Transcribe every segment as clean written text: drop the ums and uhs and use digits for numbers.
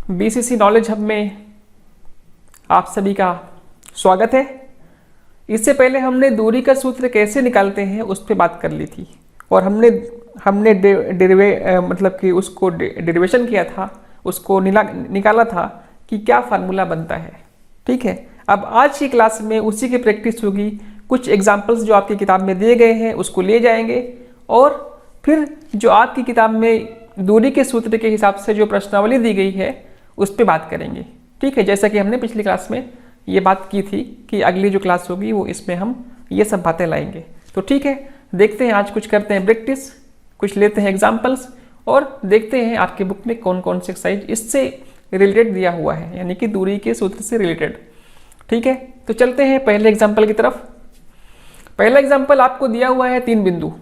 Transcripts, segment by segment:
BCC knowledge hub में आप सभी का स्वागत है। इससे पहले हमने दूरी का सूत्र कैसे निकालते हैं उस पर बात कर ली थी और हमने मतलब कि उसको डेरिवेशन किया था, उसको निकाला था कि क्या फार्मूला बनता है। ठीक है, अब आज की क्लास में उसी की प्रैक्टिस होगी। कुछ एग्जाम्पल्स जो आपकी किताब में दिए गए हैं उसको ले जाएंगे और फिर जो आपकी किताब में दूरी के सूत्र के हिसाब से जो प्रश्नावली दी गई है उस पर बात करेंगे। ठीक है, जैसा कि हमने पिछली क्लास में ये बात की थी कि अगली जो क्लास होगी वो इसमें हम ये सब बातें लाएंगे। तो ठीक है, देखते हैं आज कुछ करते हैं प्रैक्टिस, कुछ लेते हैं एग्जाम्पल्स और देखते हैं आपके बुक में कौन कौन से एक्सरसाइज इससे रिलेटेड दिया हुआ है, यानी कि दूरी के सूत्र से रिलेटेड। ठीक है, तो चलते हैं पहले एग्जाम्पल की तरफ। पहला एग्जाम्पल आपको दिया हुआ है 3 बिंदु।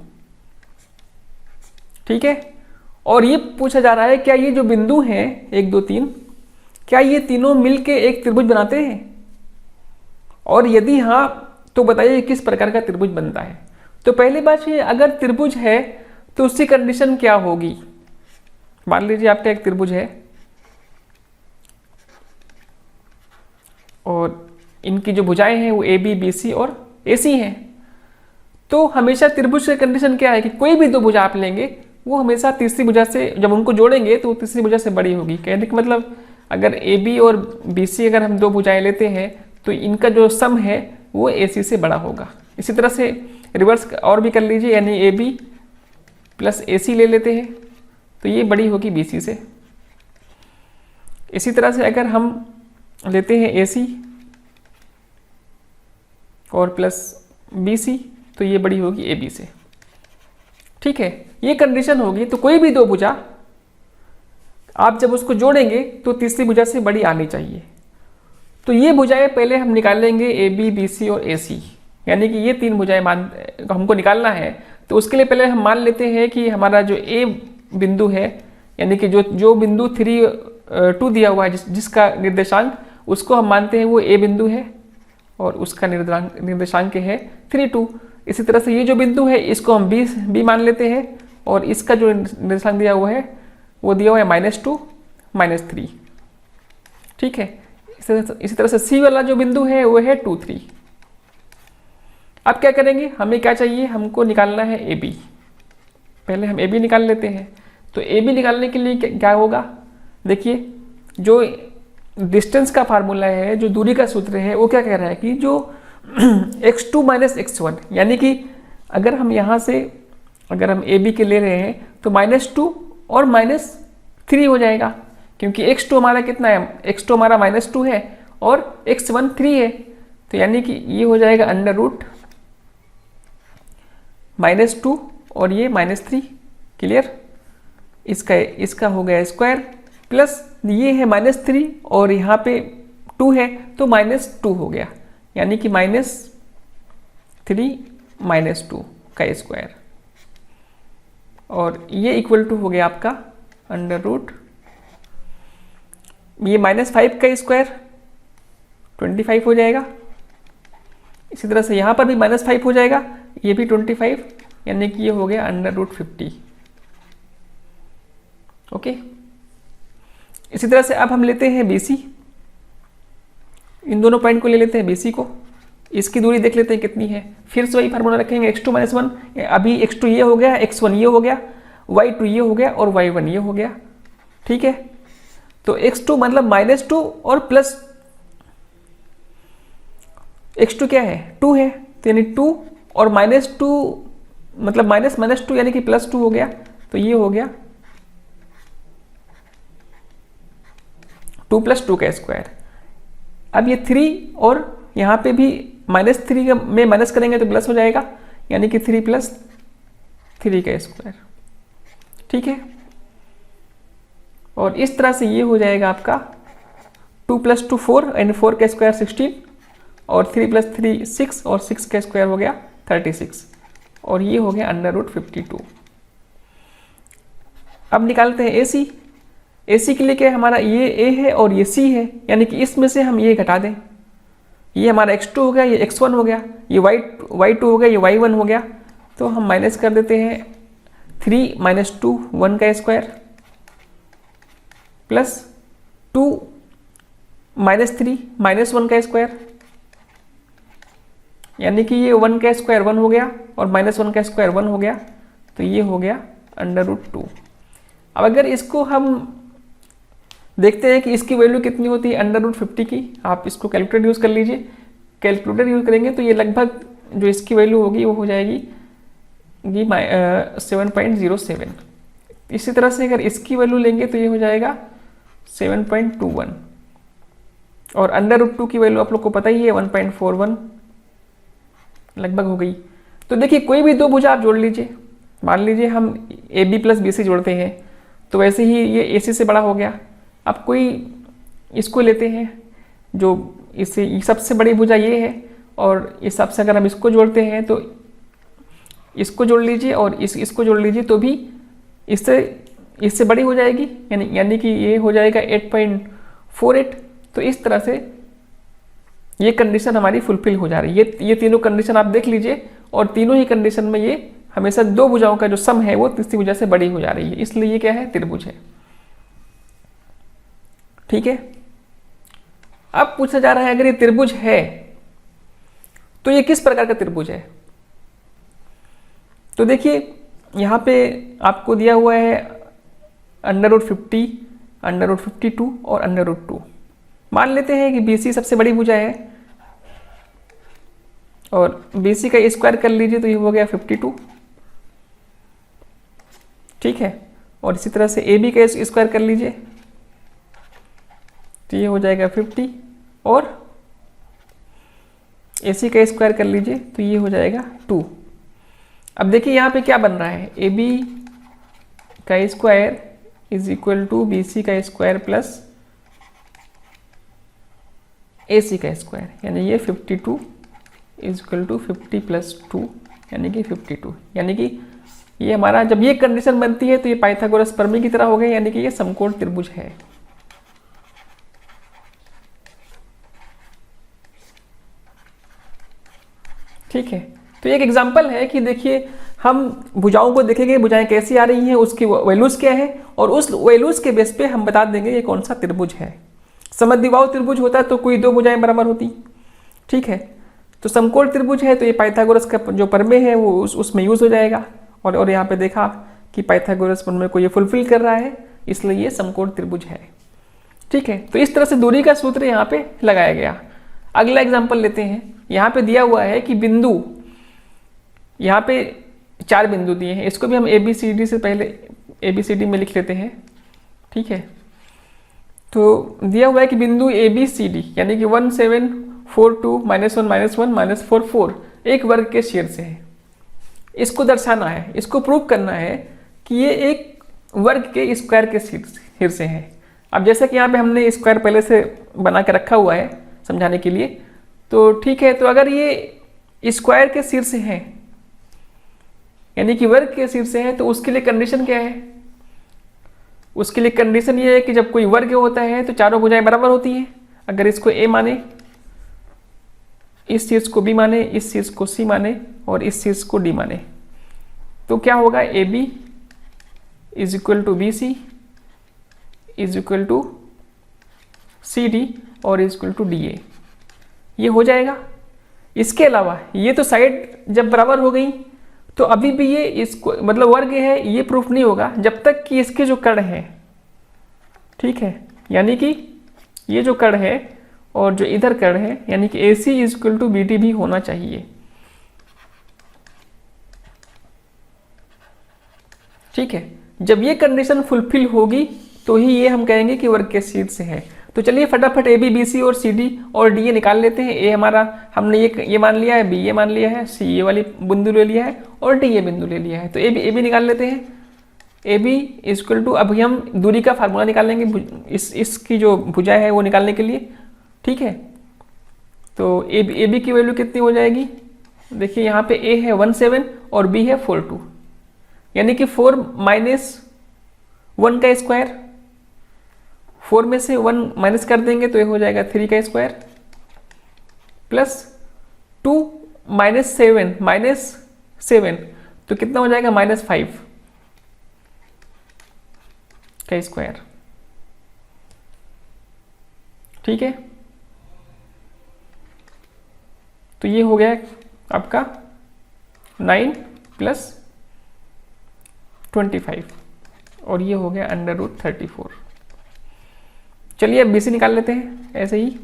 ठीक है, और ये पूछा जा रहा है क्या ये जो बिंदु हैं 1 2 3, क्या ये तीनों मिलके एक त्रिभुज बनाते हैं, और यदि हाँ तो बताइए किस प्रकार का त्रिभुज बनता है। तो पहली बात ये, अगर त्रिभुज है तो उसकी कंडीशन क्या होगी। मान लीजिए आपका एक त्रिभुज है और इनकी जो भुजाएं हैं वो AB BC और AC हैं। तो हमेशा त्रिभुज की कंडीशन क्या है कि कोई भी 2 भुजा आप लेंगे वो हमेशा तीसरी भुजा से, जब उनको जोड़ेंगे तो तीसरी भुजा से बड़ी होगी। कहने का मतलब अगर AB और BC अगर हम 2 भुजाएं लेते हैं तो इनका जो सम है वो AC से बड़ा होगा। इसी तरह से रिवर्स और भी कर लीजिए, यानी AB प्लस AC ले लेते हैं तो ये बड़ी होगी BC से। इसी तरह से अगर हम लेते हैं AC और प्लस BC तो ये बड़ी होगी AB से। ठीक है, ये कंडीशन होगी। तो कोई भी 2 भुजा आप जब उसको जोड़ेंगे तो तीसरी भुजा से बड़ी आनी चाहिए। तो ये भुजाएं पहले हम निकालेंगे AB BC और AC, यानी कि ये 3 भुजाएं हमको निकालना है। तो उसके लिए पहले हम मान लेते हैं कि हमारा जो A बिंदु है, यानी कि जो बिंदु 3 2 दिया हुआ है, जिसका निर्देशांक उसको हम मानते हैं वो A बिंदु है और उसका निर्देशांक है 3 2। इसी तरह से ये जो बिंदु है इसको हम B मान लेते हैं और इसका जो निर्देशांक दिया हुआ है वो दिया हुआ है -2 -3। ठीक है, इसी तरह से C वाला जो बिंदु है वो है 2 3। अब क्या करेंगे, हमें क्या चाहिए, हमको निकालना है AB। पहले हम AB निकाल लेते हैं। तो AB निकालने के लिए क्या होगा, देखिए जो डिस्टेंस का फार्मूला है, जो दूरी का सूत्र है, वो क्या कह रहा है कि जो x2 - x1, यानी कि अगर हम यहाँ से अगर हम AB के ले रहे हैं तो -2 और -3 हो जाएगा, क्योंकि x2 हमारा कितना है, x2 हमारा -2 है और x1 3 है। तो यानी कि ये हो जाएगा √ -2 और ये -3। क्लियर, इसका हो गया स्क्वायर, प्लस ये है -3 और यहाँ पे 2 है तो -2 हो गया, यानी कि -3 -2 का स्क्वायर, और ये इक्वल टू हो गया आपका √ ये -5 का स्क्वायर 25 हो जाएगा। इसी तरह से यहाँ पर भी -5 हो जाएगा, ये भी 25, यानी कि ये हो गया √50। ओके, इसी तरह से अब हम लेते हैं BC। इन दोनों पॉइंट को ले लेते हैं BC को, इसकी दूरी देख लेते हैं कितनी है। फिर से वही फार्मूला रखेंगे, x2 - 1, अभी x2 ये हो गया, x1 ये हो गया, y2 ये हो गया और y1 ये हो गया। ठीक है, तो x2 मतलब -2 और प्लस x2 क्या है, 2 है, तो यानी 2 और -2 मतलब -2 यानी कि +2 हो गया, तो ये हो गया 2 + 2 का स्क्वायर। अब ये 3 और यहाँ पे भी -3 में माइनस करेंगे तो प्लस हो जाएगा, यानी कि 3 + 3 का स्क्वायर। ठीक है, और इस तरह से ये हो जाएगा आपका 2 + 2 4 एंड 4 का स्क्वायर 16 और 3 + 3 6 और 6 का स्क्वायर हो गया 36 और ये हो गया √52। अब निकालते हैं AC। AC के लिए क्या हमारा ये A है और ये C है, यानी कि इसमें से हम ये घटा दें। ये हमारा x2 हो गया, ये x1 हो गया, ये y2 हो गया, ये y1 हो गया। तो हम माइनस कर देते हैं 3 - 2 1 का स्क्वायर प्लस 2 -3 -1 का स्क्वायर, यानी कि ये 1 का स्क्वायर 1 हो गया और -1 का स्क्वायर 1 हो गया, तो ये हो गया √2। अब अगर इसको हम देखते हैं कि इसकी वैल्यू कितनी होती है √50 की, आप इसको कैलकुलेटर यूज़ कर लीजिए। कैलकुलेटर यूज़ करेंगे तो ये लगभग जो इसकी वैल्यू होगी वो हो जाएगी 7.07। इसी तरह से अगर इसकी वैल्यू लेंगे तो ये हो जाएगा 7.21 और √2 की वैल्यू आप लोग को पता ही है 1.41 लगभग हो गई। तो देखिए कोई भी दो भुजा आप जोड़ लीजिए, मान लीजिए हम AB + BC जोड़ते हैं तो वैसे ही ये AC से बड़ा हो गया। अब कोई इसको लेते हैं जो इससे सबसे बड़ी भुजा ये है और इस हिसाब से अगर हम इसको जोड़ते हैं तो इसको जोड़ लीजिए और इसको जोड़ लीजिए तो भी इससे बड़ी हो जाएगी, यानी कि ये हो जाएगा 8.48। तो इस तरह से ये कंडीशन हमारी फुलफिल हो जा रही है। ये तीनों कंडीशन आप देख लीजिए और तीनों ही कंडीशन में ये हमेशा दो भुजाओं का जो सम है वो तीसरी भुजा से बड़ी हो जा रही है, इसलिए ये क्या है, त्रिभुज है। ठीक है। अब पूछा जा रहा है अगर ये त्रिभुज है तो ये किस प्रकार का त्रिभुज है। तो देखिए यहां पे आपको दिया हुआ है √50, √52 और √2। मान लेते हैं कि BC सबसे बड़ी भुजा है और BC का स्क्वायर कर लीजिए तो ये हो गया 52। ठीक है। और इसी तरह से AB का स्क्वायर कर लीजिए तो ये हो जाएगा 50 और AC का स्क्वायर कर लीजिए तो ये हो जाएगा 2। अब देखिए यहाँ पे क्या बन रहा है, AB का स्क्वायर = BC का स्क्वायर प्लस AC का स्क्वायर, यानी ये 52 = 50 + 2 यानी कि 52। यानी कि ये हमारा जब ये कंडीशन बनती है तो ये पाइथागोरस प्रमेय की तरह हो गया, यानी कि ये समकोण त्रिभुज है। ठीक है। तो एक एग्जांपल है कि देखिए हम भुजाओं को देखेंगे, भुजाएं कैसी आ रही हैं, उसकी वैल्यूज क्या है और उस वैल्यूज के बेस पे हम बता देंगे ये कौन सा त्रिभुज है। समद्विबाहु त्रिभुज होता है तो कोई दो भुजाएं बराबर होती। ठीक है। तो समकोण त्रिभुज है तो ये पाइथागोरस का जो प्रमेय है वो उसमें यूज हो जाएगा और यहाँ पे देखा कि पाइथागोरस प्रमेय को ये फुलफिल कर रहा है, इसलिए ये समकोण त्रिभुज है। ठीक है। तो इस तरह से दूरी का सूत्र यहाँ पे लगाया गया। अगला एग्जाम्पल लेते हैं। यहाँ पे दिया हुआ है कि बिंदु, यहाँ पे 4 बिंदु दिए हैं, इसको भी हम ABCD से पहले ABCD में लिख लेते हैं। ठीक है। तो दिया हुआ है कि बिंदु ABCD यानी कि 1 7 4 2 -1 -1 -4 4 एक वर्ग के शीर्ष है। इसको दर्शाना है, इसको प्रूव करना है कि ये एक वर्ग के स्क्वायर के शीर्ष है। अब जैसे कि यहाँ पे हमने स्क्वायर पहले से बना के रखा हुआ है समझाने के लिए, तो ठीक है। तो अगर ये स्क्वायर के शीर्ष है यानी कि वर्ग के शीर्ष है तो उसके लिए कंडीशन क्या है, उसके लिए कंडीशन ये है कि जब कोई वर्ग होता है तो चारों भुजाएं बराबर होती हैं। अगर इसको A माने, इस शीर्ष को B माने, इस शीर्ष को C माने और इस शीर्ष को D माने, तो क्या होगा, AB = BC = CD और = DA, ये हो जाएगा। इसके अलावा ये तो साइड जब बराबर हो गई तो अभी भी ये इसको मतलब वर्ग है, ये प्रूफ नहीं होगा जब तक कि इसके जो कर्ण है, ठीक है, यानी कि ये जो कर्ण है और जो इधर कर्ण है यानी कि AC = BD भी होना चाहिए। ठीक है। जब ये कंडीशन फुलफिल होगी तो ही ये हम कहेंगे कि वर्ग के शीर्ष है। तो चलिए फटाफट AB BC और CD और DA निकाल लेते हैं। A हमारा हमने ये मान लिया है, B ये मान लिया है, C ये वाली बिंदु ले लिया है और D ये बिंदु ले लिया है। तो AB निकाल लेते हैं। AB = अभी हम दूरी का फार्मूला निकालेंगे इसकी जो भुजा है वो निकालने के लिए। ठीक है। तो AB की वैल्यू कितनी हो जाएगी, देखिए यहाँ पे A है 1 7 और B है 4 2, यानी कि 4 - 1 का स्क्वायर, 4 में से 1 माइनस कर देंगे तो ये हो जाएगा 3 का स्क्वायर प्लस 2 -7 तो कितना हो जाएगा, -5 का स्क्वायर। ठीक है, तो ये हो गया आपका 9 + 25 और ये हो गया √34। चलिए अब BC निकाल लेते हैं ऐसे ही।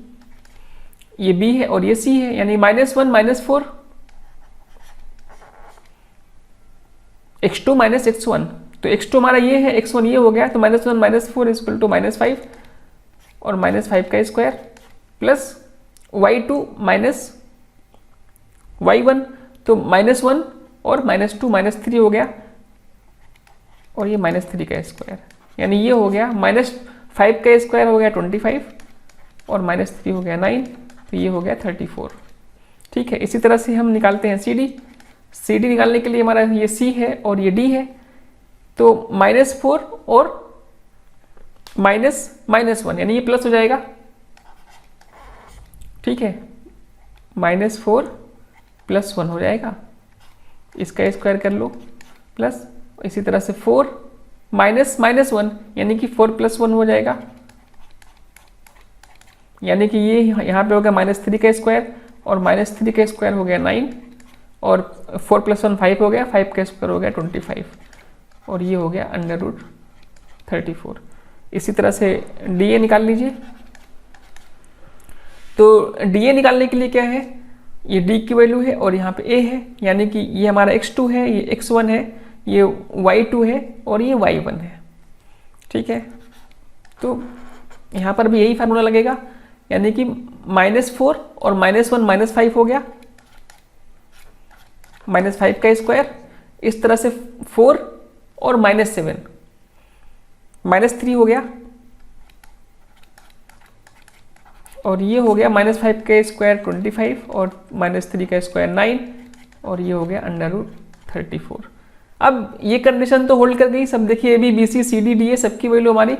ये B है और ये C है, यानी -1 - 4 x2 - x1, तो x2 हमारा ये है, x1 ये हो गया, तो -1 - 4 = -5 और -5 का स्क्वायर प्लस y2 - y1, तो -1 और -2 -3 हो गया और ये -3 का स्क्वायर, यानी ये हो गया -5 का स्क्वायर हो गया 25 और -3 हो गया 9, तो ये हो गया 34। ठीक है, इसी तरह से हम निकालते हैं CD निकालने के लिए हमारा ये C है और ये D है, तो -4 और -1 यानी ये प्लस हो जाएगा। ठीक है, -4 + 1 हो जाएगा, इसका स्क्वायर कर लो प्लस, इसी तरह से 4 -1 यानी कि 4 + 1 हो जाएगा, यानी कि ये यहाँ पे होगा -3 का स्क्वायर और -3 का स्क्वायर हो गया 9 और 4 + 1 5 हो गया, 5 का स्क्वायर हो गया 25 और ये हो गया √34। इसी तरह से DA निकाल लीजिए। तो DA निकालने के लिए क्या है, ये D की वैल्यू है और यहाँ पे A है, यानी कि ये हमारा x2 है, ये x1 है, ये y2 है और ये y1 है। ठीक है, तो यहाँ पर भी यही फार्मूला लगेगा, यानी कि -4 और -1 -5 हो गया, -5 का स्क्वायर, इस तरह से 4 और -7 -3 हो गया और ये हो गया -5 का स्क्वायर 25 और -3 का स्क्वायर 9 और ये हो गया √34। अब ये कंडीशन तो होल्ड कर गई सब, देखिए AB BC CD DA सबकी वैल्यू हमारी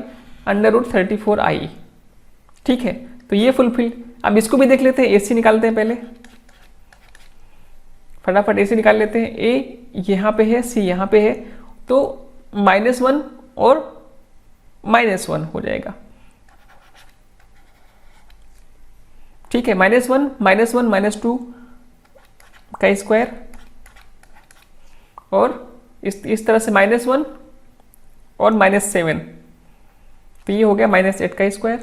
√34 आई। ठीक है, तो ये फुलफिल। अब इसको भी देख लेते हैं, AC निकालते हैं पहले, फटाफट AC निकाल लेते हैं। A यहाँ पे है, C यहाँ पे है, तो -1 और -1 हो जाएगा। ठीक है, -1 -2 का स्क्वायर और इस तरह से -1 और -7, तो ये हो गया -8 का स्क्वायर,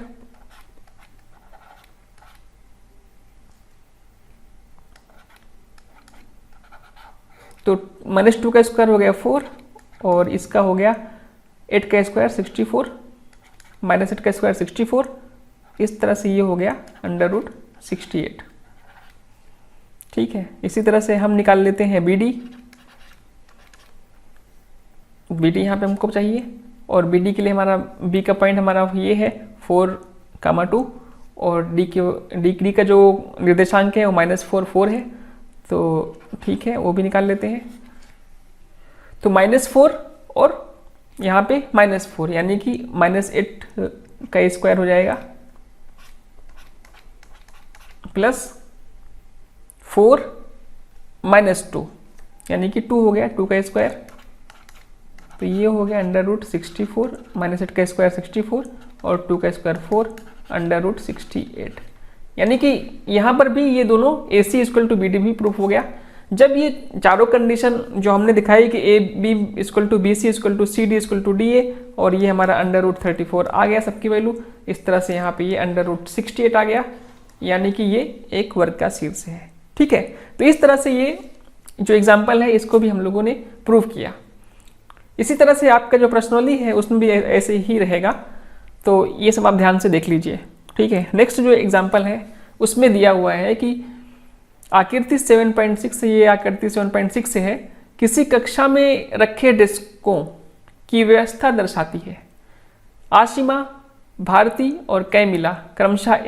तो -2 का स्क्वायर हो गया 4 और इसका हो गया 8 का स्क्वायर 64, -8 का स्क्वायर 64, इस तरह से ये हो गया √68। ठीक है, इसी तरह से हम निकाल लेते हैं BD यहाँ पे हमको चाहिए और BD के लिए हमारा B का पॉइंट हमारा ये है 4,2 और D का जो निर्देशांक है वो -4 है, तो ठीक है वो भी निकाल लेते हैं। तो -4 और यहाँ पे -4 यानी कि -8 का स्क्वायर हो जाएगा प्लस 4 -2 यानी कि 2 हो गया, 2 का स्क्वायर, तो ये हो गया √64, -8 का स्क्वायर 64 और 2 का स्क्वायर 4 √68, यानी कि यहाँ पर भी ये दोनों AC = BD भी प्रूफ हो गया। जब ये चारों कंडीशन जो हमने दिखाई कि AB = BC = CD = DA और ये हमारा √34 आ गया सबकी वैल्यू, इस तरह से यहाँ पे ये √68 आ गया, यानी कि ये एक वर्ग का शीर्ष है। ठीक है, तो इस तरह से ये जो एग्जाम्पल है इसको भी हम लोगों ने प्रूव किया। इसी तरह से आपका जो प्रश्नोली है उसमें भी ऐसे ही रहेगा, तो ये सब आप ध्यान से देख लीजिए। ठीक है, नेक्स्ट जो एग्जाम्पल है उसमें दिया हुआ है कि आकृति 7.6 से, ये आकृति 7.6 से है, किसी कक्षा में रखे डेस्कों की व्यवस्था दर्शाती है। आशिमा, भारती और कैमिला क्रमशः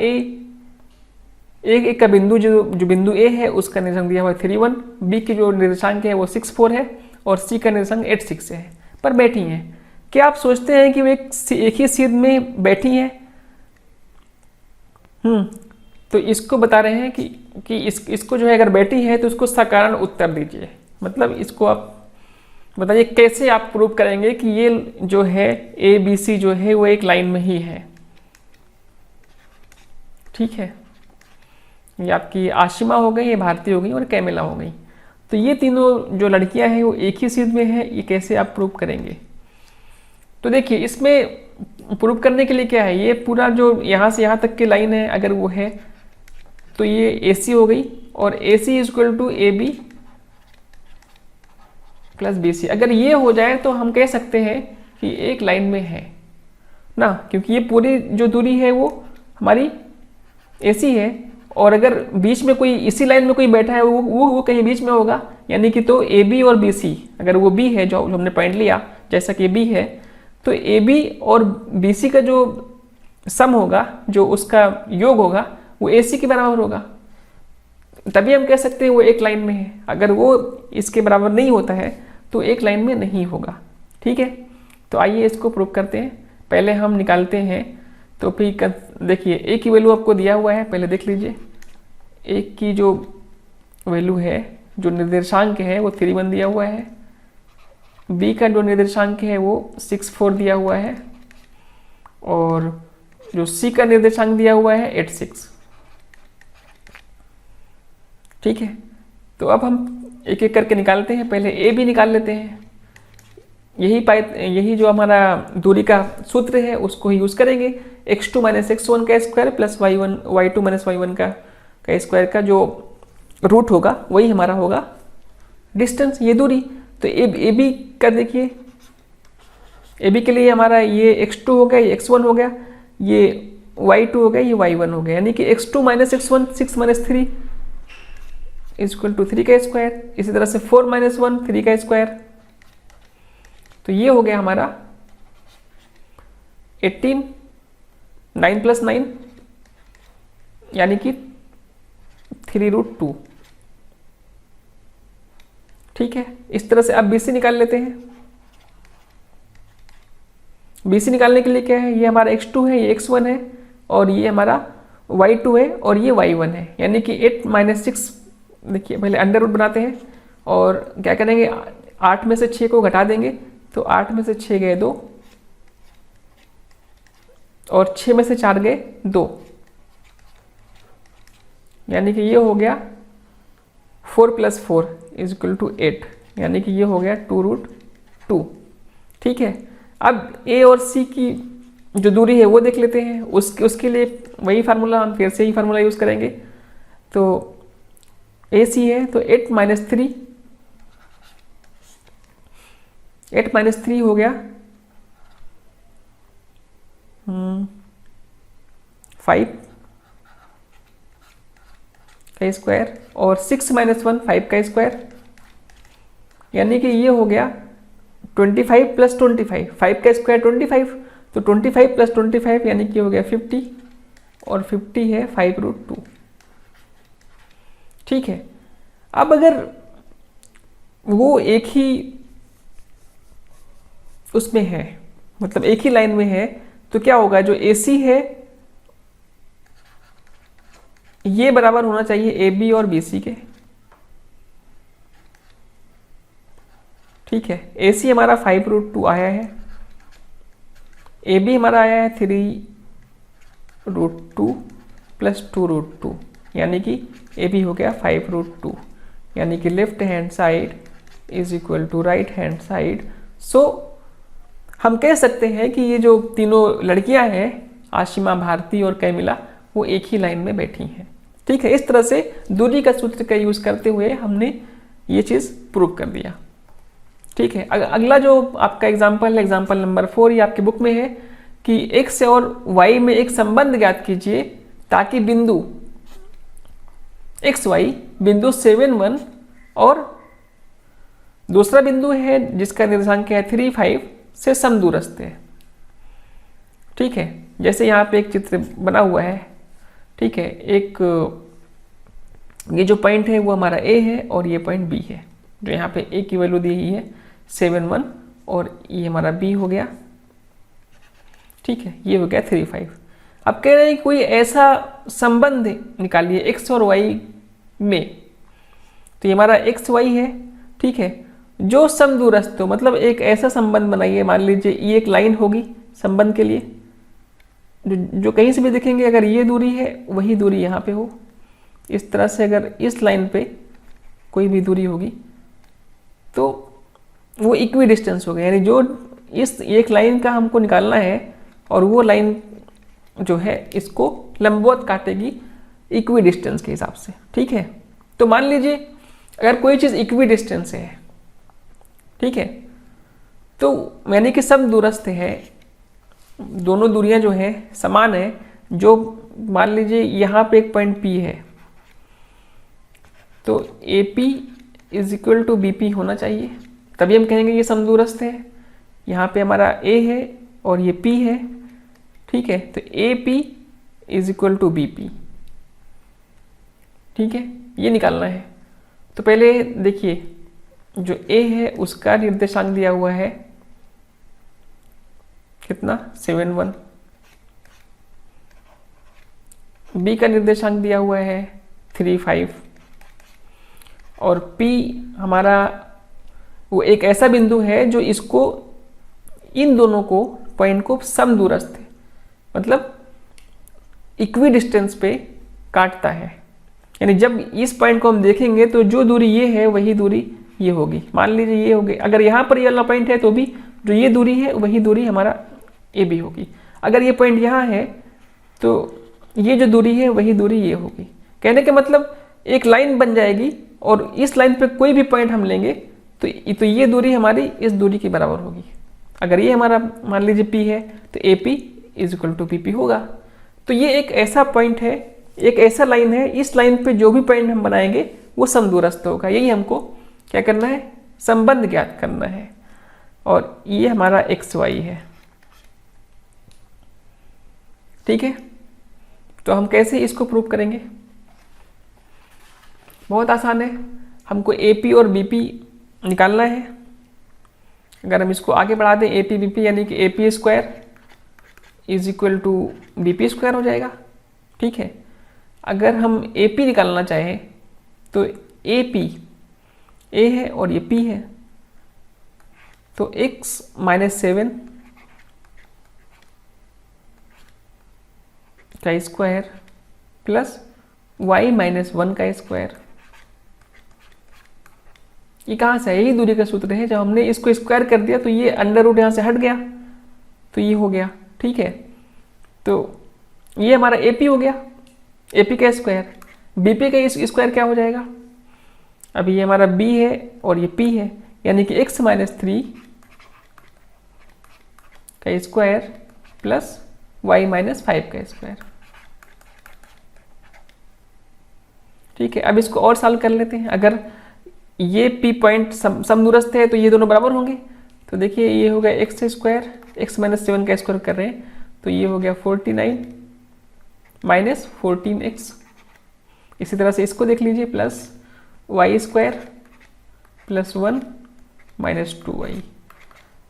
एक का बिंदु जो बिंदु A है उसका निर्देशांक दिया हुआ है 3,1, B की जो निर्देशांक है वो 6,4 है और C का निर्देशांक 8,6 है, पर बैठी हैं। क्या आप सोचते हैं कि वो एक ही सीध में बैठी हैं? तो इसको बता रहे हैं कि इसको जो है अगर बैठी है तो उसको सकारण उत्तर दीजिए। मतलब इसको आप बताइए कैसे आप प्रूव करेंगे कि ये जो है ABC जो है वो एक लाइन में ही है। ठीक है, ये आपकी आशिमा हो गई, ये भारती हो गई और कैमिला हो गई। तो ये तीनों जो लड़कियां हैं वो एक ही सीध में हैं। ये कैसे आप प्रूव करेंगे? तो देखिए इसमें प्रूव करने के लिए क्या है, ये पूरा जो यहाँ से यहाँ तक की लाइन है अगर वो है तो ये AC हो गई और AC is equal to AB plus BC। अगर ये हो जाए तो हम कह सकते हैं कि एक लाइन में है ना, क्योंकि ये पूरी जो दूरी है वो हमारी AC है और अगर बीच में कोई इसी लाइन में कोई बैठा है वो कहीं बीच में होगा, यानी कि तो AB और BC अगर वो B है जो हमने पॉइंट लिया जैसा कि B है, तो AB और BC का जो सम होगा, जो उसका योग होगा वो AC के बराबर होगा। तभी हम कह सकते हैं वो एक लाइन में है। अगर वो इसके बराबर नहीं होता है तो एक लाइन में नहीं होगा। ठीक है, तो आइए इसको प्रूव करते हैं। पहले हम निकालते हैं, तो फिर देखिए A की वैल्यू आपको दिया हुआ है, पहले देख लीजिए। A की जो वैल्यू है, जो निर्देशांक है वो 31 दिया हुआ है। B का जो निर्देशांक है वो 64 दिया हुआ है और जो C का निर्देशांक दिया हुआ है 86। ठीक है, तो अब हम एक एक करके निकालते हैं। पहले A भी निकाल लेते हैं। यही जो हमारा दूरी का सूत्र है उसको ही यूज करेंगे। x2 माइनस x1 का square plus y2 minus y1 का स्क्वायर का जो रूट होगा वही हमारा होगा डिस्टेंस, ये दूरी। तो ए बी का देखिए, ए बी के लिए हमारा ये x2 हो गया, ये x1 हो गया, ये y2 हो गया, ये y1 हो गया, यानी कि x2 minus x1 6 minus 3 is equal to 3 का स्क्वायर। इसी तरह से 4 माइनस 1 3 का स्क्वायर। तो ये हो गया हमारा 18, 9 प्लस 9 यानी कि 3√2। ठीक है, इस तरह से अब BC निकाल लेते हैं। BC निकालने के लिए क्या है, ये हमारा x2 है, ये x1 है और ये हमारा y2 है और ये y1 है, यानी कि 8 माइनस 6। देखिए पहले अंडर रूट बनाते हैं और क्या करेंगे, 8 में से 6 को घटा देंगे, तो 8 में से 6 गए 2 और 6 में से 4 गए 2, यानी कि ये हो गया 4 प्लस 4 इज इक्वल टू 8, यानी कि ये हो गया 2√2। ठीक है, अब A और C की जो दूरी है वो देख लेते हैं। उसके लिए वही फार्मूला, हम फिर से ही फार्मूला यूज करेंगे। तो AC है तो 8 माइनस 3, 8 माइनस 3 हो गया 5 का स्क्वायर और 6 माइनस 1 5 का स्क्वायर, यानी कि ये हो गया 25 प्लस 25, 5 का स्क्वायर 25, तो 25 प्लस 25 यानी कि हो गया 50 और 50 है 5√2। ठीक है, अब अगर वो एक ही उसमें है, मतलब एक ही लाइन में है, तो क्या होगा, जो AC है ये बराबर होना चाहिए AB और BC के। ठीक है, AC हमारा 5√2 आया है, AB हमारा आया है 3√2 प्लस 2√2, यानी कि AB हो गया 5√2, यानी कि left hand side is equal to right hand side. So हम कह सकते हैं कि ये जो तीनों लड़कियां हैं, आशिमा, भारती और कैमिला, वो एक ही लाइन में बैठी हैं। ठीक है, इस तरह से दूरी का सूत्र का यूज करते हुए हमने ये चीज प्रूव कर दिया। ठीक है, अगला जो आपका एग्जाम्पल है, एग्जाम्पल नंबर 4, ये आपकी बुक में है कि x और y में एक संबंध ज्ञात कीजिए ताकि बिंदु XY बिंदु 7, 1 और दूसरा बिंदु है जिसका निर्देशांक है 3, 5 से समदूरस्थ है। ठीक है, जैसे यहाँ पे एक चित्र बना हुआ है। ठीक है, एक ये जो पॉइंट है वो हमारा A है और ये पॉइंट B है। जो यहाँ पे A की वैल्यू दी हुई है 7, 1 और ये हमारा B हो गया। ठीक है, ये हो गया 3, 5। अब कह रहे हैं कोई ऐसा संबंध निकालिए x और y में, तो ये हमारा x y है। ठीक है, जो समदूरस्थ हो, मतलब एक ऐसा संबंध बनाइए, मान लीजिए ये एक लाइन होगी संबंध के लिए, जो कहीं से भी देखेंगे, अगर ये दूरी है वही दूरी यहाँ पे हो, इस तरह से अगर इस लाइन पे कोई भी दूरी होगी तो वो इक्वी डिस्टेंस हो गया। यानी जो इस एक लाइन का हमको निकालना है और वो लाइन जो है इसको लंबवत काटेगी इक्वी डिस्टेंस के हिसाब से। ठीक है, तो मान लीजिए अगर कोई चीज़ इक्वी डिस्टेंस से है, ठीक है, तो यानी कि सब दूरस्थ है, दोनों दूरियां जो है समान है। जो मान लीजिए यहाँ पे एक पॉइंट P है, तो AP is equal to BP होना चाहिए, तभी हम कहेंगे ये समदूरस्थ है। यहाँ पे हमारा A है और ये P है, ठीक है, तो AP is equal to BP। ठीक है, ये निकालना है। तो पहले देखिए, जो A है उसका निर्देशांक दिया हुआ है कितना, 7 1। B का निर्देशांक दिया हुआ है 3 5, और P हमारा वो एक ऐसा बिंदु है जो इसको, इन दोनों को पॉइंट को समदूरस्थ है, मतलब इक्वी डिस्टेंस पे काटता है। यानी जब इस पॉइंट को हम देखेंगे तो जो दूरी ये है वही दूरी ये होगी। मान लीजिए ये होगी, अगर यहाँ पर ये वाला पॉइंट है तो भी जो ये दूरी है वही दूरी हमारा AB होगी। अगर ये पॉइंट यहाँ है तो ये जो दूरी है वही दूरी ये होगी। कहने का मतलब एक लाइन बन जाएगी और इस लाइन पे कोई भी पॉइंट हम लेंगे तो ये दूरी हमारी इस दूरी के बराबर होगी। अगर ये हमारा मान लीजिए P है तो AP is equal to BP होगा। तो ये एक ऐसा पॉइंट है, एक ऐसा लाइन है, इस लाइन पे जो भी पॉइंट हम बनाएंगे वो समदूरस्थ होगा। यही हमको क्या करना है, संबंध ज्ञात करना है। और ये हमारा XY है। ठीक है, तो हम कैसे इसको प्रूव करेंगे, बहुत आसान है। हमको AP और BP निकालना है। अगर हम इसको आगे बढ़ा दें AP BP, यानी कि AP square is equal to BP square हो जाएगा। ठीक है, अगर हम AP निकालना चाहें तो AP A है और ये P है, तो x - 7 का स्क्वायर प्लस y - 1 का स्क्वायर। ये कहाँ से है, यही दूरी का सूत्र है। जब हमने इसको स्क्वायर कर दिया तो ये अंडर रूट यहाँ से हट गया तो ये हो गया। ठीक है, तो ये हमारा AP हो गया, AP का स्क्वायर। BP का स्क्वायर क्या हो जाएगा, अभी ये हमारा B है और ये P है, यानी कि x - 3 का स्क्वायर प्लस y - 5 का स्क्वायर। ठीक है, अब इसको और सॉल्व कर लेते हैं। अगर ये P पॉइंट समदूरस्थ है तो ये दोनों बराबर होंगे। तो देखिए ये हो गया x स्क्वायर, x - 7 का स्क्वायर कर रहे हैं तो ये हो गया 49 - 14x। इसी तरह से इसको देख लीजिए, plus y square plus 1 - 2y।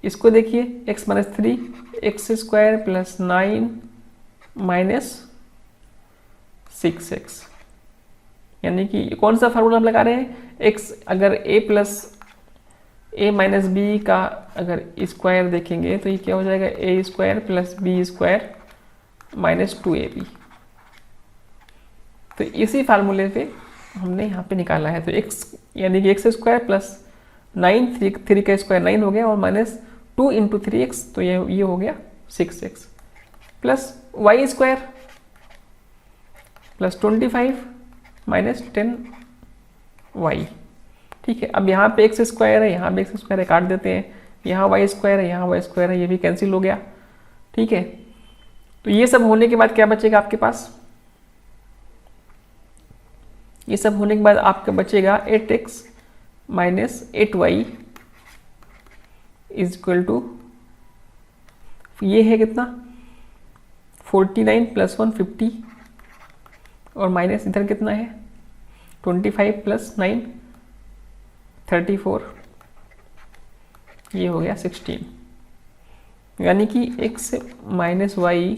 इसको देखिए x - 3 x square plus 9 - 6x। यानी कि कौन सा फार्मूला हम लगा रहे हैं, x अगर a - b का अगर स्क्वायर देखेंगे तो ये क्या हो जाएगा, a square plus b square - 2ab। तो इसी फार्मूले पे हमने यहाँ पे निकाला है। तो x यानी कि x स्क्वायर प्लस 9, 3 का स्क्वायर 9 हो गया, और -2 × 3x, तो ये हो गया 6x, plus y square plus 25 - 10y। ठीक है, अब यहाँ पे x स्क्वायर है, यहाँ पे x स्क्वायर है, काट देते हैं। यहाँ y स्क्वायर है, यहाँ y स्क्वायर है, ये भी कैंसिल हो गया। ठीक है, तो ये सब होने के बाद क्या बचेगा आपके पास, ये सब होने के बाद आपका बचेगा 8x - 8y is equal to, ये है कितना 49 + 1 50, और माइनस इधर कितना है 25 + 9 34, ये हो गया 16। यानी कि x - y,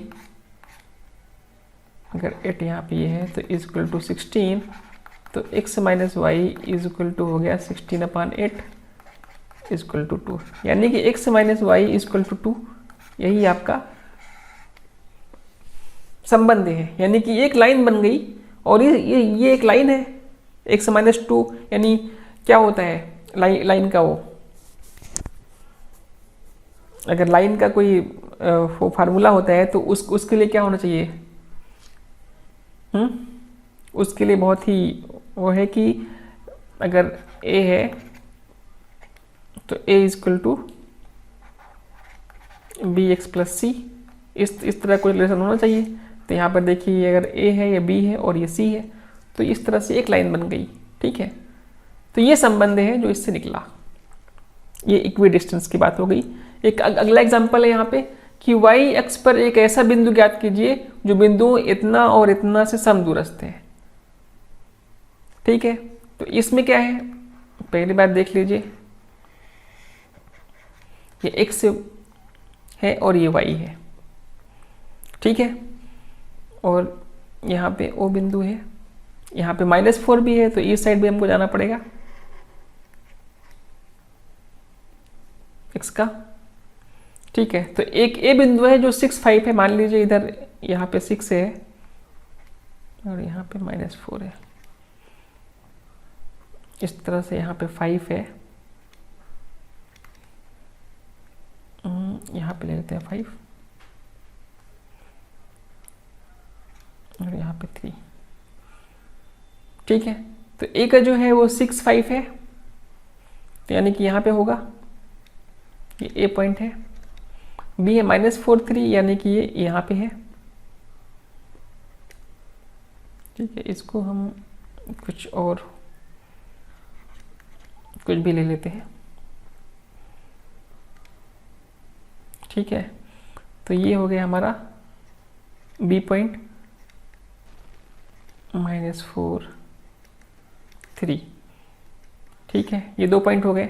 अगर 8 यहाँ पे ये है तो इज इक्वल टू 16, तो x - y is equal to हो गया 16/8 इज इक्वल टू 2। यानी कि x - y is equal to 2, यही आपका संबंध है, यानी कि एक लाइन बन गई और ये एक लाइन है, x माइनस 2, यानी क्या होता है लाइन का वो, अगर लाइन का कोई वो फार्मूला होता है तो उसके लिए क्या होना चाहिए, उसके लिए बहुत ही वो है कि अगर a है तो a equal to B X plus C, इस तरह कोई रिलेशन होना चाहिए। तो यहाँ पर देखिए अगर a है, या b है और ये c है, तो इस तरह से एक लाइन बन गई, ठीक है। तो ये संबंध है जो इससे निकला, ये इक्वी डिस्टेंस की बात हो गई। एक अगला एग्जांपल है यहाँ पे कि y अक्ष पर एक ऐसा बिंदु ज्ञात कीजिए जो बिंदु इतना और इतना से समदूरस्थ है, ठीक है। तो इसमें क्या है, पहली बात देख लीजिए, ये x है और ये y है, ठीक है। और यहाँ पे O बिंदु है, यहाँ पे -4 भी है, तो इस साइड भी हमको जाना पड़ेगा x का, ठीक है। तो एक A बिंदु है जो 6, 5 है, मान लीजिए इधर यहाँ पे 6 है और यहाँ पे -4 है, इस तरह से यहाँ पे 5 है, यहाँ पे ले लेते हैं 5 और यहाँ पे 3, ठीक है। तो A का जो है वो 6, 5 है, तो यानी कि यहाँ पे होगा, ये A पॉइंट है। B है -4, 3, यानी कि ये यहाँ पे है, ठीक है। इसको हम कुछ और कुछ भी ले लेते हैं, ठीक है। तो ये हो गया हमारा B पॉइंट -4, 3, ठीक है। ये 2 पॉइंट हो गए।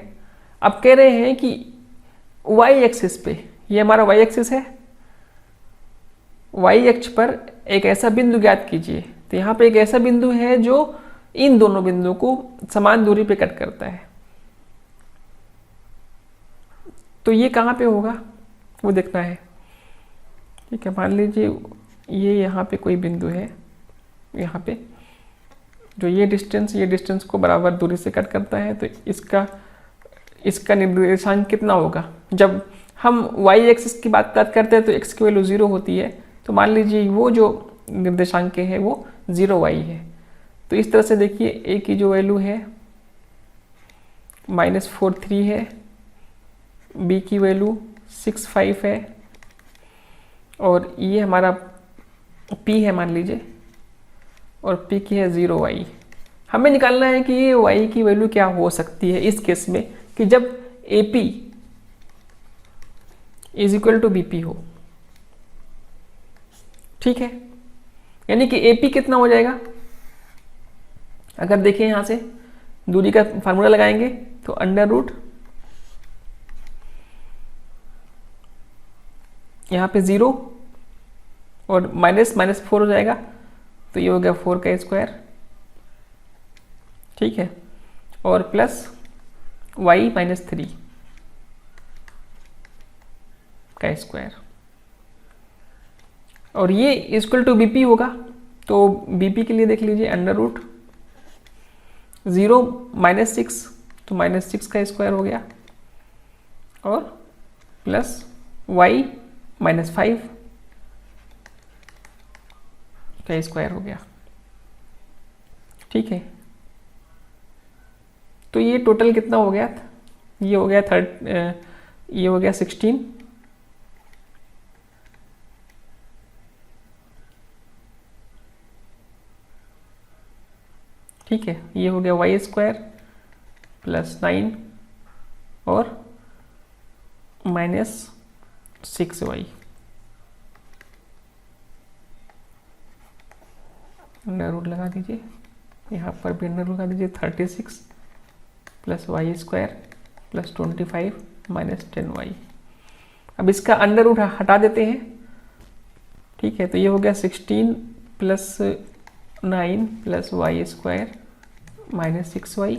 अब कह रहे हैं कि y एक्सिस पे, ये हमारा y एक्सिस है, y अक्ष पर एक ऐसा बिंदु ज्ञात कीजिए। तो यहाँ पे एक ऐसा बिंदु है जो इन दोनों बिंदुओं को समान दूरी पे कट करता है, तो ये कहाँ पे होगा वो देखना है, ठीक है। मान लीजिए ये यहाँ पे कोई बिंदु है, यहाँ पे जो ये डिस्टेंस को बराबर दूरी से कट करता है, तो इसका निर्देशांक कितना होगा। जब हम y एक्सिस की बात करते हैं तो x की वैल्यू 0 होती है, तो मान लीजिए वो जो निर्देशांक है वो 0y है। तो इस तरह से देखिए a की जो वैल्यू है -4, 3 है, b की वैल्यू 6, 5 है, और ये हमारा p है मान लीजिए, और p की है 0y। हमें निकालना है कि ये y की वैल्यू क्या हो सकती है इस केस में कि जब AP is equal to BP हो, ठीक है। यानी कि AP कितना हो जाएगा, अगर देखें यहां से दूरी का फार्मूला लगाएंगे तो √ यहाँ पे 0 और -4 हो जाएगा, तो ये हो गया 4 का स्क्वायर, ठीक है, और प्लस y -3 का स्क्वायर, और ये इक्वल टू BP होगा। तो BP के लिए देख लीजिए √ 0 -6, तो -6 का स्क्वायर हो गया, और प्लस y -5 का स्क्वायर हो गया, ठीक है। तो ये टोटल कितना हो गया, ये हो गया ये हो गया 16, ठीक है। ये हो गया y स्क्वायर +9 और -6y, अंडर रूट लगा दीजिए, यहाँ पर भी अंडर रूट लगा दीजिए, 36 + y स्क्वायर +25 -10y। अब इसका अंडर रूट हटा देते हैं, ठीक है। तो ये हो गया 16 + 9 + y स्क्वायर -6y,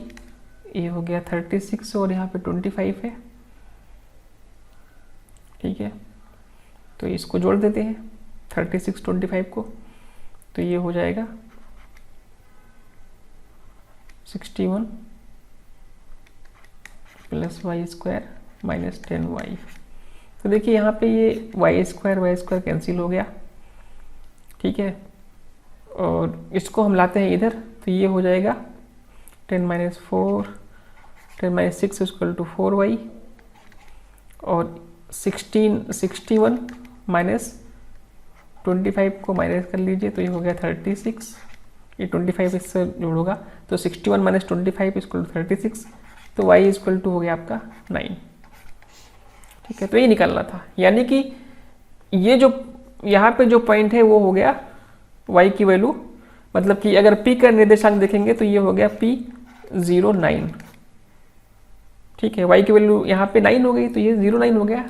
ये हो गया 36 और यहाँ पे 25 है, ठीक है। तो इसको जोड़ देते हैं, 36 25 को, तो ये हो जाएगा 61 plus Y square minus 10y। तो देखिए यहाँ पे ये वाई स्क्वायर कैंसिल हो गया, ठीक है, और इसको हम लाते हैं इधर, तो ये हो जाएगा 10 माइनस 6 इक्वल टू 4y, और 61 माइनस 25 को माइनस कर लीजिए, तो ये हो गया 36, ये 25 इससे जोड़ोगा, तो 61 माइनस 25 इक्वल टू 36, तो y इक्वल टू हो गया आपका 9, ठीक है। तो ये निकालना था, यानी कि ये जो यहाँ पे जो पॉइंट है वो हो गया y की वैल्यू, मतलब कि अगर p का निर्देशांक देखेंगे तो ये हो गया P09, ठीक है। y की वैल्यू यहाँ पे 9 हो गई, तो ये 09 हो गया।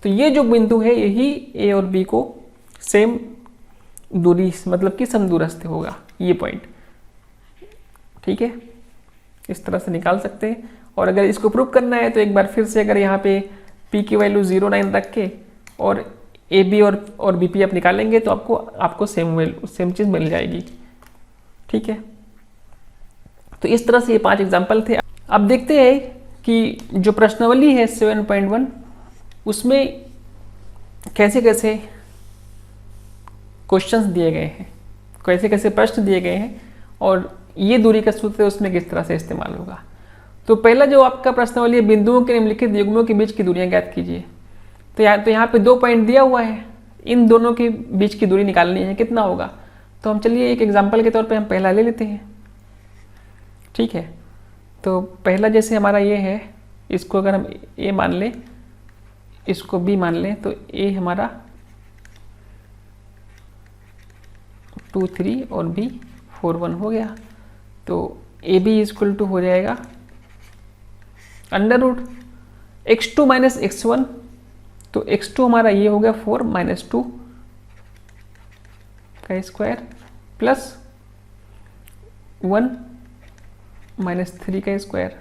तो ये जो बिंदु है यही a और b को सेम दूरी, मतलब कि समदूरस्थ होगा ये पॉइंट, ठीक है। इस तरह से निकाल सकते हैं। और अगर इसको प्रूव करना है तो एक बार फिर से अगर यहाँ पे p की वैल्यू 09 रख के और ए बी और बी पी आप निकालेंगे तो आपको सेम चीज़ मिल जाएगी, ठीक है। तो इस तरह से ये 5 एग्जाम्पल थे। अब देखते हैं कि जो प्रश्नावली है 7.1 उसमें कैसे कैसे क्वेश्चंस दिए गए हैं, कैसे कैसे प्रश्न दिए गए हैं, और ये दूरी का सूत्र उसमें किस तरह से इस्तेमाल होगा। तो पहला जो आपका प्रश्नावली है, बिंदुओं के निम्नलिखित युग्मों के बीच की दूरियां ज्ञात कीजिए। तो यहाँ पे 2 पॉइंट दिया हुआ है, इन दोनों के बीच की दूरी निकालनी है, कितना होगा। तो हम चलिए एक एग्जांपल के तौर पे हम पहला ले लेते हैं, ठीक है। तो पहला जैसे हमारा ये है, इसको अगर हम a मान लें, इसको b मान लें, तो a हमारा 2 3 और b 4 1 हो गया। तो ए बी इक्वल टू हो जाएगा under root x2 minus x1, तो x2 हमारा ये हो गया 4 माइनस 2 का स्क्वायर प्लस 1 माइनस 3 का स्क्वायर,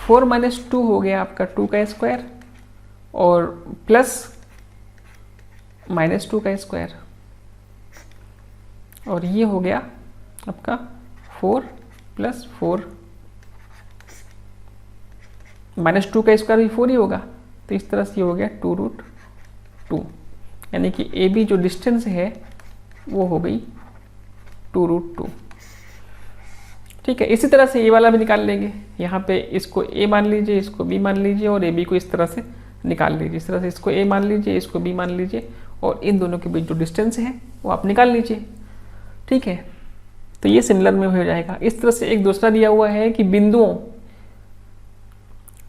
4 माइनस 2 हो गया आपका 2 का स्क्वायर, और प्लस माइनस 2 का स्क्वायर, और ये हो गया आपका 4 प्लस 4 माइनस 2 का स्क्वायर भी 4 ही होगा। तो इस तरह से ये हो गया 2 रूट 2, यानी कि ए बी जो डिस्टेंस है वो हो गई 2 रूट 2, ठीक है। इसी तरह से ये वाला भी निकाल लेंगे। यहाँ पे इसको a मान लीजिए, इसको b मान लीजिए, और ए बी को इस तरह से निकाल लीजिए। इस तरह से इसको a मान लीजिए, इसको b मान लीजिए, और इन दोनों के बीच जो डिस्टेंस है वो आप निकाल लीजिए, ठीक है। तो ये सिमिलर में हो जाएगा। इस तरह से एक दूसरा दिया हुआ है कि बिंदुओं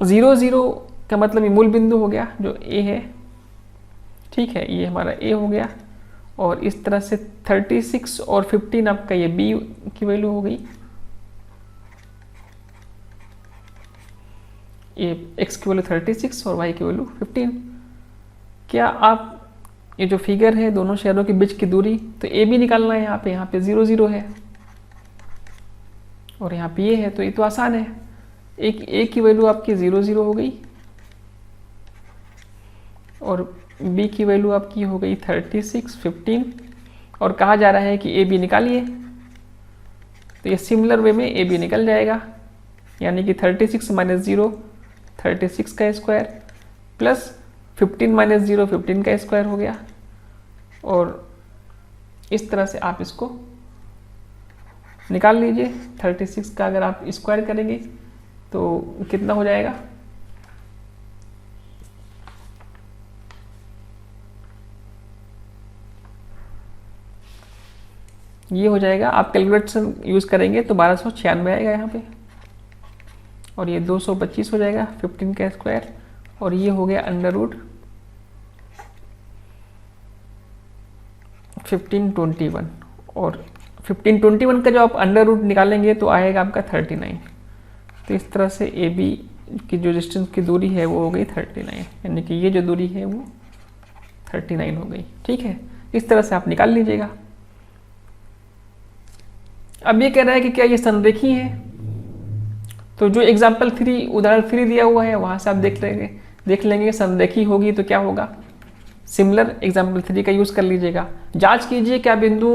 0 0 का मतलब ये मूल बिंदु हो गया जो a है, ठीक है, ये हमारा a हो गया, और इस तरह से 36 और 15 आपका ये b की वैल्यू हो गई, ये x की वैल्यू 36 और y की वैल्यू 15। क्या आप ये जो फिगर है दोनों शहरों के बीच की दूरी, तो ए बी निकालना है, यहाँ पे 0 0 है और यहाँ पे ये है, तो ये तो आसान है। एक ए की वैल्यू आपकी 0 0 हो गई, और बी की वैल्यू आपकी हो गई 36 15, और कहा जा रहा है कि ए बी निकालिए, तो ये सिमिलर वे में ए बी निकल जाएगा, यानी कि 36 माइनस 0 36 का स्क्वायर प्लस 15 माइनस 0 15 का स्क्वायर हो गया, और इस तरह से आप इसको निकाल लीजिए। 36 का अगर आप स्क्वायर करेंगे तो कितना हो जाएगा, ये हो जाएगा, आप कैलकुलेटर यूज़ करेंगे तो 1296 आएगा यहाँ पे, और ये 225 हो जाएगा 15 का स्क्वायर, और ये हो गया अंडर रूट 1521, और 1521 का जो आप अंडर रूट निकालेंगे तो आएगा आपका 39। तो इस तरह से ए बी की जो डिस्टेंस की दूरी है वो हो गई 39, यानी कि ये जो दूरी है वो 39 हो गई, ठीक है। इस तरह से आप निकाल लीजिएगा। अब ये कह रहा है कि क्या ये संरेखी है, तो जो एग्जाम्पल 3 उदाहरण 3 दिया हुआ है वहां से आप देख लेंगे संरेखी होगी तो क्या होगा। सिमिलर एग्जाम्पल 3 का यूज़ कर लीजिएगा। जांच कीजिए क्या बिंदु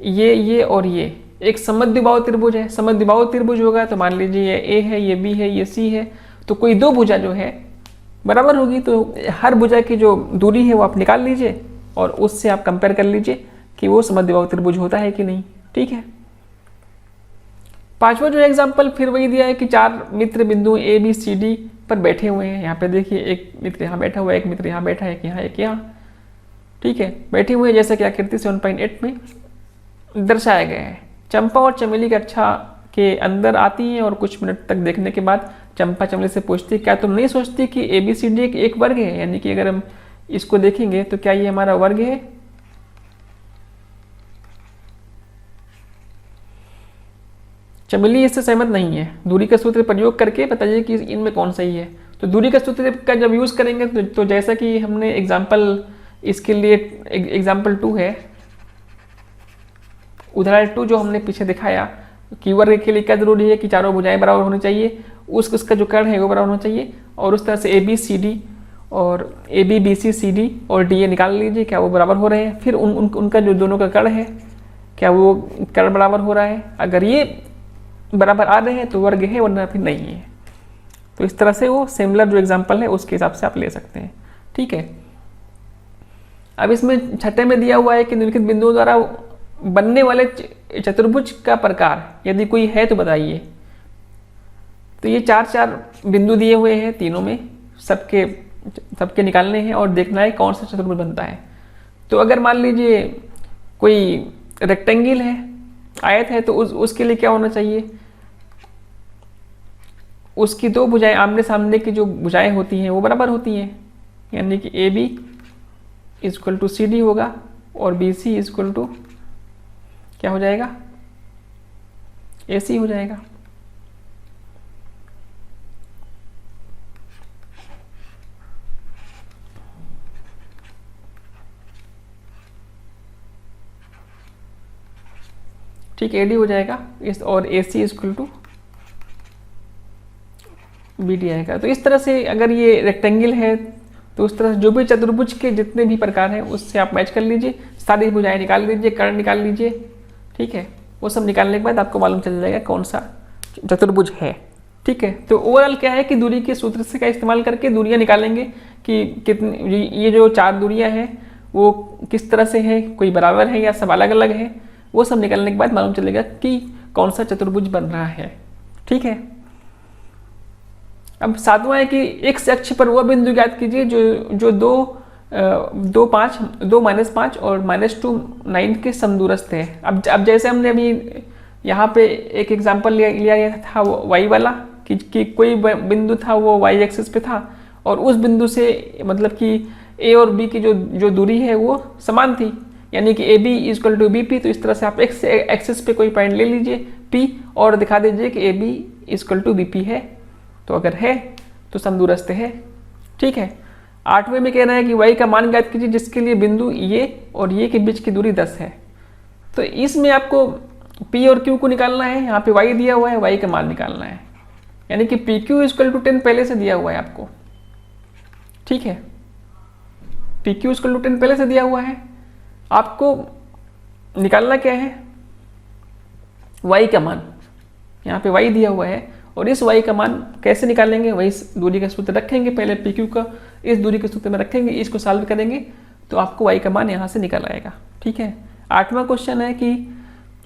ये और ये एक समद्विबाहु त्रिभुज है। समद्विबाहु त्रिभुज होगा तो मान लीजिए ये ए है, ये बी है, ये सी है, तो कोई दो भुजा जो है बराबर होगी, तो हर भुजा की जो दूरी है वो आप निकाल लीजिए और उससे आप कंपेयर कर लीजिए कि वो समद्विबाहु त्रिभुज होता है कि नहीं। ठीक है। पांचवा जो एग्जाम्पल फिर वही दिया है कि चार मित्र बिंदु ए बी सी डी पर बैठे हुए हैं। यहाँ पे देखिए एक मित्र यहाँ बैठा हुआ है, एक मित्र यहाँ बैठा है, एक यहाँ। ठीक है, बैठे हुए हैं जैसे कि आकृति 7.8 में दर्शाया गया है। चंपा और चमेली कक्षा के अंदर आती हैं और कुछ मिनट तक देखने के बाद चंपा चमेली से पूछती है क्या तुम नहीं सोचती कि ए बी सी डी एक वर्ग है, यानी कि अगर हम इसको देखेंगे तो क्या ये हमारा वर्ग है। चमेली इससे सहमत नहीं है। दूरी का सूत्र प्रयोग करके बताइए कि इनमें कौन सही है। तो दूरी का सूत्र का जब यूज करेंगे तो जैसा कि हमने एग्जाम्पल इसके लिए एग्जाम्पल 2 है, उदाहरण 2 जो हमने पीछे दिखाया कि वर्ग के लिए क्या जरूरी है कि चारों भुजाएं बराबर होनी चाहिए, उसका जो कर्ण है वो बराबर होना चाहिए, और उस तरह से ए बी सी डी और A B B C C D और डी ए निकाल लीजिए क्या वो बराबर हो रहे हैं। फिर उनका जो दोनों का कर्ण है क्या वो कर्ण बराबर हो रहा है। अगर ये बराबर आ रहे हैं तो वर्ग है, वरना फिर नहीं है। तो इस तरह से वो सिमिलर जो एग्जाम्पल है उसके हिसाब से आप ले सकते हैं। ठीक है। अब इसमें छठे में दिया हुआ है कि निम्नलिखित बिंदुओं द्वारा बनने वाले चतुर्भुज का प्रकार यदि कोई है तो बताइए। तो ये चार बिंदु दिए हुए हैं, तीनों में सबके निकालने हैं और देखना है कौन सा चतुर्भुज बनता है। तो अगर मान लीजिए कोई रेक्टेंगल है, आयत है, तो उसके लिए क्या होना चाहिए, उसकी दो भुजाएं आमने सामने की जो भुजाएं होती हैं वो बराबर होती हैं, यानी कि A B equal to C D होगा और बी सी इक्वल टू क्या हो जाएगा, ए सी हो जाएगा। ठीक, ए डी हो जाएगा इस, और ए सी इक्वल टू बी डी आएगा। तो इस तरह से अगर ये रेक्टेंगल है तो उस तरह जो भी चतुर्भुज के जितने भी प्रकार हैं उससे आप मैच कर लीजिए, सारी भुजाएं निकाल लीजिए, कर्ण निकाल लीजिए। ठीक है, वो सब निकालने के बाद आपको मालूम चल जाएगा कौन सा चतुर्भुज है। ठीक है, तो ओवरऑल क्या है कि दूरी के सूत्र से का इस्तेमाल करके दूरियां निकालेंगे कि कितनी, ये जो चार दूरियां हैं वो किस तरह से है, कोई बराबर है या सब अलग अलग है, वो सब निकालने के बाद मालूम चलेगा कि कौन सा चतुर्भुज बन रहा है। ठीक है। अब सातवां है कि एक्स अक्ष पर वह बिंदु ज्ञात कीजिए जो दो -5 और -2 9 के समदूरस्थ है। अब जैसे हमने अभी यहाँ पे एक एग्जांपल लिया था वाई वाला कि कोई बिंदु था वो वाई एक्सिस पे था और उस बिंदु से मतलब कि ए और बी की जो दूरी है वो समान थी, यानी कि A B equal to B P. तो इस तरह से आप एक्स एक्सिस पे कोई पॉइंट ले लीजिए पी और दिखा दीजिए कि A B equal to B P है। तो अगर है तो समदूरस्थ है। ठीक है। आठवें में कह रहा है कि y का मान ज्ञात कीजिए जिसके लिए बिंदु ये और ये के बीच की दूरी 10 है। तो इसमें आपको p और q को निकालना है, यहाँ पे y दिया हुआ है, y का मान निकालना है, यानी कि पी क्यू इक्वल टू 10 पहले से दिया हुआ है आपको। ठीक है, पी क्यू इक्वल टू 10 पहले से दिया हुआ है, आपको निकालना क्या है, y का मान। यहाँ पे y दिया हुआ है और इस y का मान कैसे निकालेंगे, वही दूरी का सूत्र रखेंगे, पहले पी क्यू का इस दूरी के सूत्र में रखेंगे, इसको सॉल्व करेंगे तो आपको y का मान यहाँ से निकल आएगा। ठीक है। आठवां क्वेश्चन है कि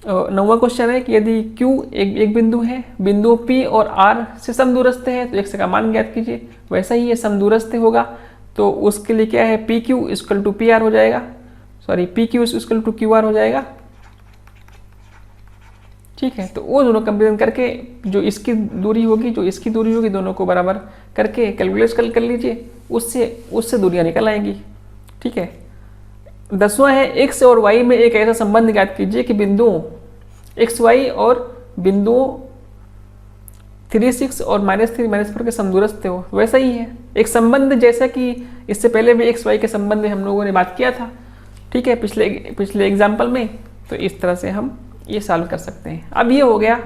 नौवां क्वेश्चन है कि यदि q एक बिंदु है, बिंदु p और r से समदूरस्थ है तो x का मान ज्ञात कीजिए। वैसा ही ये समदूरस्थ होगा तो उसके लिए क्या है, P Q equal to P R हो जाएगा, sorry P Q equal to Q R हो जाएगा। ठीक है, तो वो दोनों कंपेरिजन करके जो इसकी दूरी होगी जो इसकी दूरी होगी दोनों को बराबर करके कैलकुलेट कर लीजिए, उससे दूरियां निकल आएंगी। ठीक है। 10वां है एक्स और वाई में एक ऐसा संबंध ज्ञात कीजिए कि बिंदुओं एक्स वाई और बिंदुओं 3 6 और -3 -4 के समदूरस्थ हो। वैसा ही है एक संबंध जैसा कि इससे पहले भी एक्स वाई के संबंध में हम लोगों ने बात किया था। ठीक है, पिछले एग्जाम्पल में। तो इस तरह से हम ये सॉल्व कर सकते हैं। अब ये हो गया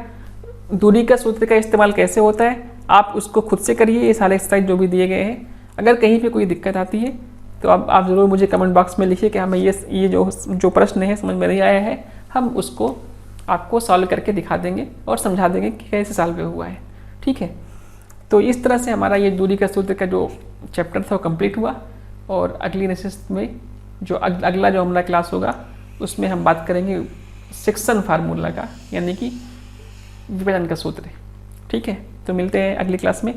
दूरी का सूत्र का इस्तेमाल कैसे होता है, आप उसको खुद से करिए, ये सारे एक्सरसाइज जो भी दिए गए हैं। अगर कहीं पे कोई दिक्कत आती है तो अब आप ज़रूर मुझे कमेंट बॉक्स में लिखिए कि हमें ये जो प्रश्न है समझ में नहीं आया है, हम उसको आपको सॉल्व करके दिखा देंगे और समझा देंगे कि कैसे सॉल्व हुआ है। ठीक है, तो इस तरह से हमारा ये दूरी का सूत्र का जो चैप्टर था वो कंप्लीट हुआ। और अगली लेसन में जो अगला जो हमारा क्लास होगा उसमें हम बात करेंगे सेक्शन फार्मूला का, यानी कि विभाजन का सूत्र। ठीक है, तो मिलते हैं अगली क्लास में।